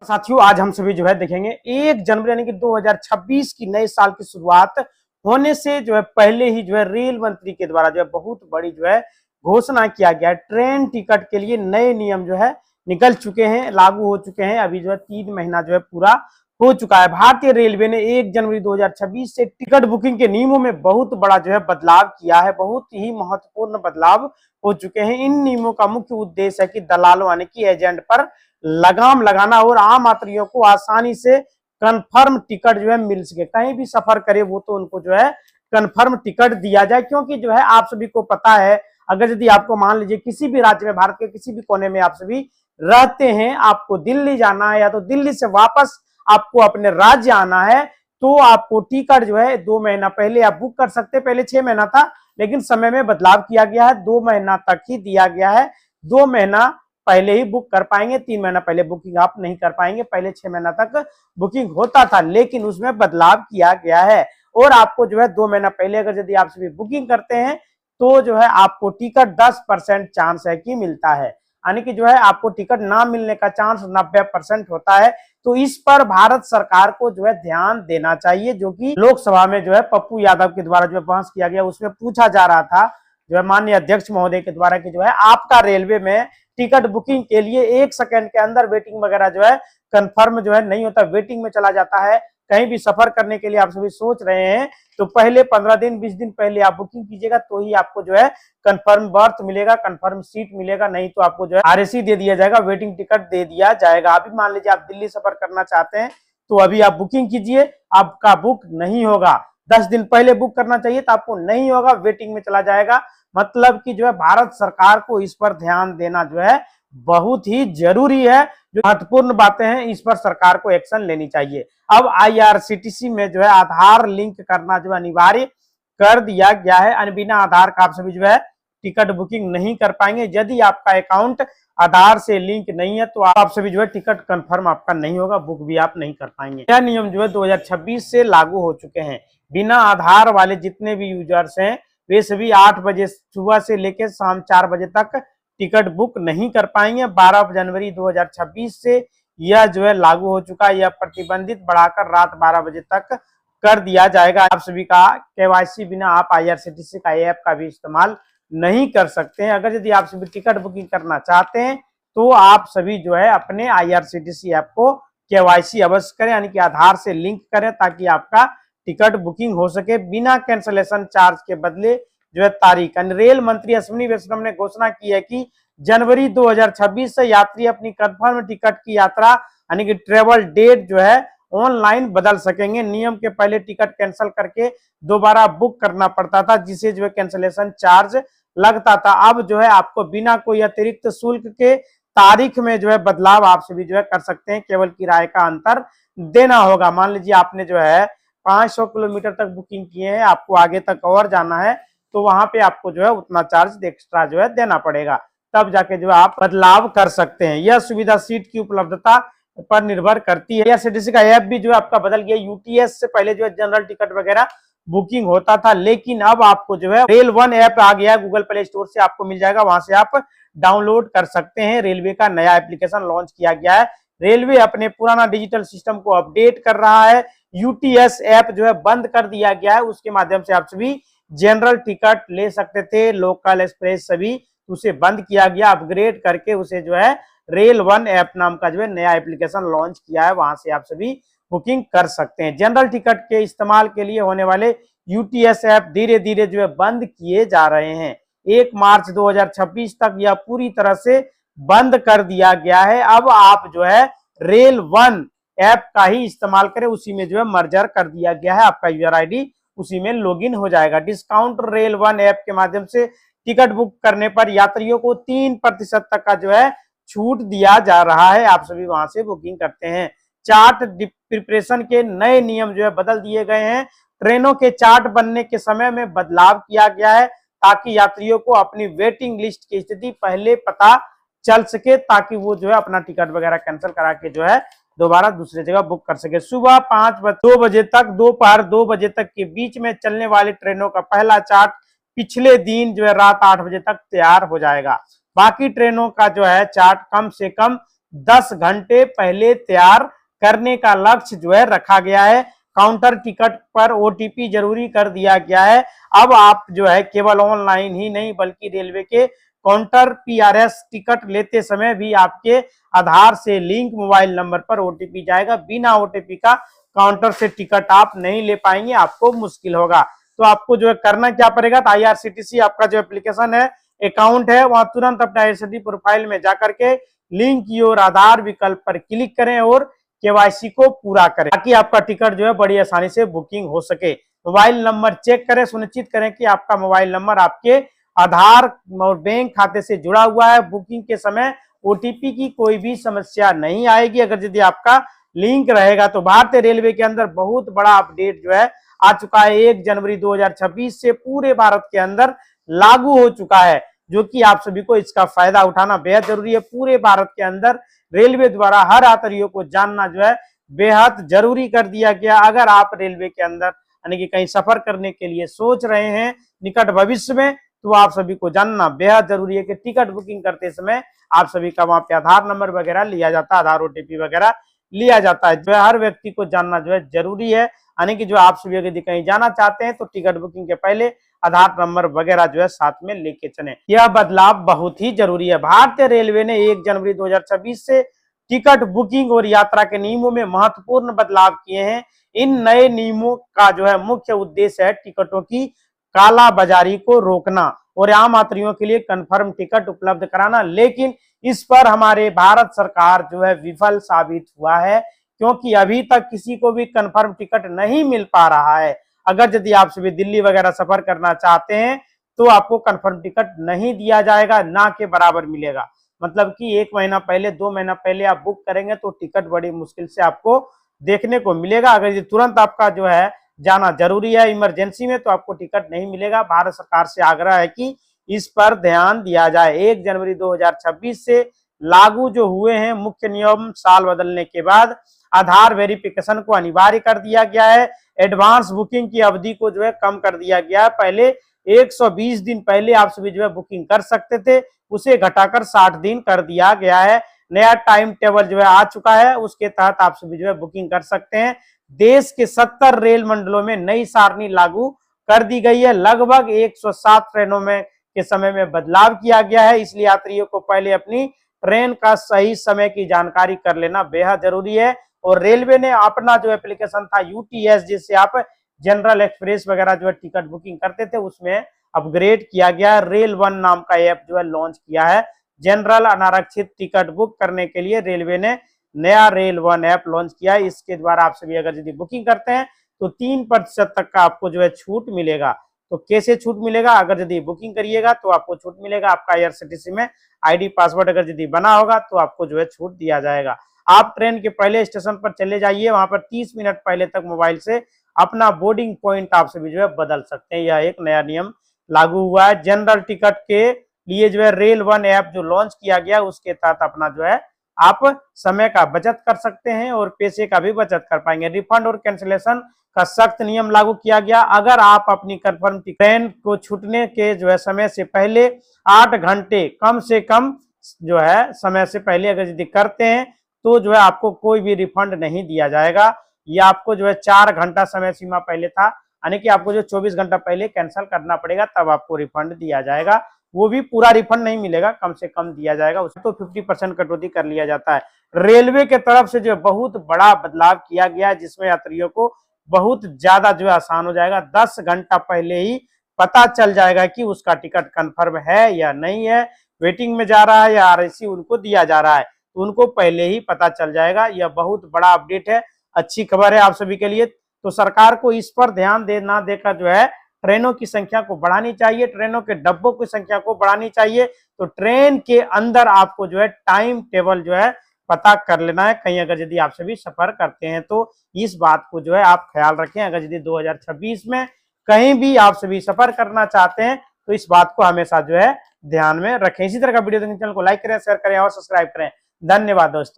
साथियों, आज हम सभी जो है देखेंगे 1 जनवरी यानी कि 2026 की नए साल की शुरुआत होने से जो है पहले ही जो है रेल मंत्री के द्वारा जो है बहुत बड़ी जो है घोषणा किया गया है। ट्रेन टिकट के लिए नए नियम जो है निकल चुके हैं, लागू हो चुके हैं। अभी जो है 3 महीना जो है पूरा हो चुका है। भारतीय रेलवे ने 1 जनवरी 2026 से टिकट बुकिंग के नियमों में बहुत बड़ा जो है बदलाव किया है। बहुत ही महत्वपूर्ण बदलाव हो चुके हैं। इन नियमों का मुख्य उद्देश्य है कि दलालों यानी कि एजेंट पर लगाम लगाना और आम यात्रियों को आसानी से कंफर्म टिकट जो है मिल सके। कहीं भी सफर करे वो तो उनको जो है कंफर्म टिकट दिया जाए, क्योंकि जो है आप सभी को पता है, अगर यदि आपको मान लीजिए किसी भी राज्य में, भारत के किसी भी कोने में आप सभी रहते हैं, आपको दिल्ली जाना है या तो दिल्ली से वापस आपको अपने राज्य आना है, तो आपको टिकट जो है 2 महीना पहले आप बुक कर सकते हैं। पहले 6 महीना था, लेकिन समय में बदलाव किया गया है, 2 महीना तक ही दिया गया है। 2 महीना पहले ही बुक कर पाएंगे, 3 महीना पहले बुकिंग आप नहीं कर पाएंगे। पहले 6 महीना तक बुकिंग होता था, लेकिन उसमें बदलाव किया गया है और आपको जो है 2 महीना पहले अगर यदि आप सभी बुकिंग करते हैं तो जो है आपको टिकट 10% चांस है कि मिलता है, यानी कि जो है आपको टिकट ना मिलने का चांस 90% होता है। तो इस पर भारत सरकार को जो है ध्यान देना चाहिए, जो कि लोकसभा में जो है पप्पू यादव के द्वारा जो है बहस किया गया, उसमें पूछा जा रहा था जो है माननीय अध्यक्ष महोदय के द्वारा कि जो है आपका रेलवे में टिकट बुकिंग के लिए 1 सेकंड के अंदर वेटिंग वगैरह जो है कंफर्म जो है नहीं होता, वेटिंग में चला जाता है। कहीं भी सफर करने के लिए आप सभी सोच रहे हैं तो पहले 15 दिन 20 दिन पहले आप बुकिंग कीजिएगा, तो ही आपको जो है कंफर्म बर्थ मिलेगा, कंफर्म सीट मिलेगा। नहीं तो आपको जो है आरएसी दे दिया जाएगा, वेटिंग टिकट दे दिया जाएगा। अभी मान लीजिए आप दिल्ली सफर करना चाहते हैं तो अभी आप बुकिंग कीजिए, आपका बुक नहीं होगा। 10 दिन पहले बुक करना चाहिए तो आपको नहीं होगा, वेटिंग में चला जाएगा। मतलब कि जो है भारत सरकार को इस पर ध्यान देना जो है बहुत ही जरूरी है। जो महत्वपूर्ण बातें हैं इस पर सरकार को एक्शन लेनी चाहिए। अब आईआरसीटीसी में जो है आधार लिंक करना जो अनिवार्य कर दिया गया है। बिना आधार का आप सभी जो है टिकट बुकिंग नहीं कर पाएंगे। यदि आपका अकाउंट आधार से लिंक नहीं है तो आप सभी जो है टिकट कंफर्म आपका नहीं होगा, बुक भी आप नहीं कर पाएंगे। यह नियम जो है 2026 से लागू हो चुके हैं। बिना आधार वाले जितने भी यूजर्स हैं वे सभी 8 बजे सुबह से लेकर शाम 4 बजे तक टिकट बुक नहीं कर पाएंगे। 12 जनवरी 2026 से यह जो है लागू हो चुका है। यह प्रतिबंधित बढ़ाकर रात 12 बजे तक कर दिया जाएगा। आप सभी का केवाईसी बिना आप आईआरसीटीसी का ऐप का भी इस्तेमाल नहीं कर सकते हैं। अगर यदि आप सभी टिकट बुकिंग करना चाहते हैं तो आप सभी जो है अपने आईआरसीटीसी ऐप को केवाईसी अवश्य करें, यानी कि आधार से लिंक करें, ताकि आपका टिकट बुकिंग हो सके बिना कैंसलेशन चार्ज के बदले जो है तारीख। रेल मंत्री अश्विनी वैष्णव ने घोषणा की है कि जनवरी 2026 से यात्री अपनी कंफर्म टिकट की यात्रा यानी कि ट्रेवल डेट जो है ऑनलाइन बदल सकेंगे। नियम के पहले टिकट कैंसिल करके दोबारा बुक करना पड़ता था, जिसे जो है कैंसिलेशन चार्ज लगता था। अब जो है आपको बिना कोई अतिरिक्त शुल्क के तारीख में जो है बदलाव आप सभी जो है कर सकते हैं। केवल किराए का अंतर देना होगा। मान लीजिए आपने जो है 500 किलोमीटर तक बुकिंग किए हैं, आपको आगे तक और जाना है, तो वहां पे आपको जो है उतना चार्ज एक्स्ट्रा जो है देना पड़ेगा, तब जाके जो है आप बदलाव कर सकते हैं। यह सुविधा सीट की उपलब्धता पर निर्भर करती है। आईआरसीटीसी का ऐप भी जो है आपका बदल गया। यूटीएस से पहले जो है जनरल टिकट वगैरह बुकिंग होता था, लेकिन अब आपको जो है रेल वन ऐप आ गया है, गूगल प्ले स्टोर से आपको मिल जाएगा, वहां से आप डाउनलोड कर सकते हैं। रेलवे का नया एप्लीकेशन लॉन्च किया गया है। रेलवे अपने पुराना डिजिटल सिस्टम को अपडेट कर रहा है। यूटीएस ऐप जो है बंद कर दिया गया है, उसके माध्यम से आप सभी जनरल टिकट ले सकते थे, लोकल एक्सप्रेस सभी, उसे बंद किया गया। अपग्रेड करके उसे जो है रेल वन ऐप नाम का जो है नया एप्लीकेशन लॉन्च किया है, वहां से आप सभी बुकिंग कर सकते हैं। जनरल टिकट के इस्तेमाल के लिए होने वाले यूटीएस ऐप धीरे धीरे जो है बंद किए जा रहे हैं। 1 मार्च 2026 तक यह पूरी तरह से बंद कर दिया गया है। अब आप जो है रेल वन ऐप का ही इस्तेमाल करें, उसी में जो है मर्जर कर दिया गया है। आपका यूजर आईडी उसी में लॉगिन हो जाएगा। डिस्काउंट रेल वन ऐप के माध्यम से टिकट बुक करने पर यात्रियों को 3% तक का जो है छूट दिया जा रहा है। आप सभी वहां से बुकिंग करते हैं। चार्ट प्रिपरेशन के नए नियम जो है बदल दिए गए हैं। ट्रेनों के चार्ट बनने के समय में बदलाव किया गया है, ताकि यात्रियों को अपनी वेटिंग लिस्ट की स्थिति पहले पता चल सके, ताकि वो जो है अपना टिकट वगैरह कैंसिल करा के जो है दोबारा दूसरी जगह बुक कर सके। सुबह 2 बजे तक, दोपहर 2 बजे तक के बीच में चलने वाली ट्रेनों का पहला चार्ट पिछले दिन जो है रात 8 बजे तक तैयार हो जाएगा। बाकी ट्रेनों का जो है चार्ट कम से कम 10 घंटे पहले तैयार करने का लक्ष्य जो है रखा गया है। काउंटर टिकट पर ओटीपी जरूरी कर दिया गया है। अब आप जो है केवल ऑनलाइन ही नहीं बल्कि रेलवे के काउंटर पीआरएस टिकट लेते समय भी आपके आधार से लिंक मोबाइल नंबर पर ओटीपी जाएगा। बिना ओटीपी का काउंटर से टिकट आप नहीं ले पाएंगे, आपको मुश्किल होगा। तो आपको जो है करना क्या पड़ेगा, तो आईआरसीटीसी आपका जो एप्लीकेशन है, अकाउंट है, वहां तुरंत अपने आईआरसीटीसी प्रोफाइल में जाकर के लिंक योर आधार विकल्प पर क्लिक करें और केवाईसी को पूरा करें ताकि आपका टिकट जो है बड़ी आसानी से बुकिंग हो सके। मोबाइल नंबर चेक करें, सुनिश्चित करें कि आपका मोबाइल नंबर आपके आधार और बैंक खाते से जुड़ा हुआ है। बुकिंग के समय ओटीपी की कोई भी समस्या नहीं आएगी अगर यदि आपका लिंक रहेगा। तो भारतीय रेलवे के अंदर बहुत बड़ा अपडेट जो है आ चुका है। 1 जनवरी 2026 से पूरे भारत के अंदर लागू हो चुका है, जो कि आप सभी को इसका फायदा उठाना बेहद जरूरी है। पूरे भारत के अंदर रेलवे द्वारा हर यात्रियों को जानना जो है बेहद जरूरी कर दिया गया। अगर आप रेलवे के अंदर यानी कि कहीं सफर करने के लिए सोच रहे हैं निकट भविष्य में, तो आप सभी को जानना बेहद जरूरी है कि टिकट बुकिंग करते समय आप सभी का वहां पे आधार नंबर वगैरह लिया जाता है, आधार ओटीपी वगैरह लिया जाता है, जो है हर व्यक्ति को जानना जो है जरूरी है। यानी कि जो आप सभी यदि कहीं जाना चाहते हैं तो टिकट बुकिंग के पहले आधार नंबर वगैरह जो है साथ में लेके चले। यह बदलाव बहुत ही जरूरी है। भारतीय रेलवे ने 1 जनवरी 2026 से टिकट बुकिंग और यात्रा के नियमों में महत्वपूर्ण बदलाव किए हैं। इन नए नियमों का जो है मुख्य उद्देश्य है टिकटों की कालाबाजारी को रोकना और आम यात्रियों के लिए कंफर्म टिकट उपलब्ध कराना। लेकिन इस पर हमारे भारत सरकार जो है विफल साबित हुआ है, क्योंकि अभी तक किसी को भी कंफर्म टिकट नहीं मिल पा रहा है। अगर यदि आप सभी दिल्ली वगैरह सफर करना चाहते हैं तो आपको कंफर्म टिकट नहीं दिया जाएगा, ना के बराबर मिलेगा। मतलब कि 1 महीना पहले 2 महीना पहले आप बुक करेंगे तो टिकट बड़ी मुश्किल से आपको देखने को मिलेगा। अगर ये तुरंत आपका जो है जाना जरूरी है इमरजेंसी में, तो आपको टिकट नहीं मिलेगा। भारत सरकार से आग्रह है कि इस पर ध्यान दिया जाए। 1 जनवरी 2026 से लागू जो हुए हैं मुख्य नियम, साल बदलने के बाद आधार वेरिफिकेशन को अनिवार्य कर दिया गया है। एडवांस बुकिंग की अवधि को जो है कम कर दिया गया है। पहले 120 दिन पहले आप सभी जो है बुकिंग कर सकते थे, उसे घटाकर 60 दिन कर दिया गया है। नया टाइम टेबल जो है आ चुका है, उसके तहत आप सभी जो है बुकिंग कर सकते हैं। देश के 70 रेल मंडलों में नई सारणी लागू कर दी गई है। लगभग 107 ट्रेनों में के समय में बदलाव किया गया है, इसलिए यात्रियों को पहले अपनी ट्रेन का सही समय की जानकारी कर लेना बेहद जरूरी है। और रेलवे ने अपना जो एप्लीकेशन था यूटीएस, जिससे आप जनरल एक्सप्रेस वगैरह जो है टिकट बुकिंग करते थे, उसमें अपग्रेड किया गया है। रेल वन नाम का ऐप जो है लॉन्च किया है। जनरल अनारक्षित टिकट बुक करने के लिए रेलवे ने नया रेल वन ऐप लॉन्च किया है। इसके द्वारा आप सभी अगर यदि बुकिंग करते हैं तो 3% तक का आपको जो है छूट मिलेगा। तो कैसे छूट मिलेगा, अगर यदि बुकिंग करिएगा तो आपको छूट मिलेगा। आपका आईआरसीटीसी में आईडी पासवर्ड अगर यदि बना होगा तो आपको जो है छूट दिया जाएगा। आप ट्रेन के पहले स्टेशन पर चले जाइए, वहां पर 30 मिनट पहले तक मोबाइल से अपना बोर्डिंग पॉइंट आप सभी जो है बदल सकते हैं। यह एक नया नियम लागू हुआ है। जनरल टिकट के लिए जो है रेल वन ऐप जो लॉन्च किया गया, उसके तहत अपना जो है आप समय का बचत कर सकते हैं और पैसे का भी बचत कर पाएंगे। रिफंड और कैंसिलेशन का सख्त नियम लागू किया गया। अगर आप अपनी कंफर्म ट्रेन को छूटने के जो है समय से पहले 8 घंटे कम से कम जो है समय से पहले अगर यदि करते हैं तो जो है आपको कोई भी रिफंड नहीं दिया जाएगा। या आपको जो है 4 घंटा समय सीमा पहले था, यानी कि आपको जो 24 घंटा पहले कैंसिल करना पड़ेगा, तब आपको रिफंड दिया जाएगा। वो भी पूरा रिफंड नहीं मिलेगा, कम से कम दिया जाएगा। उसमें तो 50% कटौती कर लिया जाता है। रेलवे के तरफ से जो बहुत बड़ा बदलाव किया गया है, जिसमें यात्रियों को बहुत ज्यादा जो है आसान हो जाएगा। 10 घंटा पहले ही पता चल जाएगा कि उसका टिकट कंफर्म है या नहीं है, वेटिंग में जा रहा है या आरएसी उनको दिया जा रहा है, तो उनको पहले ही पता चल जाएगा। यह बहुत बड़ा अपडेट है, अच्छी खबर है आप सभी के लिए। तो सरकार को इस पर ध्यान देना देकर जो है ट्रेनों की संख्या को बढ़ानी चाहिए, ट्रेनों के डब्बों की संख्या को बढ़ानी चाहिए। तो ट्रेन के अंदर आपको जो है टाइम टेबल जो है पता कर लेना है, कहीं अगर यदि आप सभी सफर करते हैं तो इस बात को जो है आप ख्याल रखें। अगर यदि 2026 में कहीं भी आप सभी सफर करना चाहते हैं तो इस बात को हमेशा जो है ध्यान में रखें। इसी तरह का वीडियो देखने चैनल को लाइक करें, शेयर करें और सब्सक्राइब करें। धन्यवाद दोस्तों।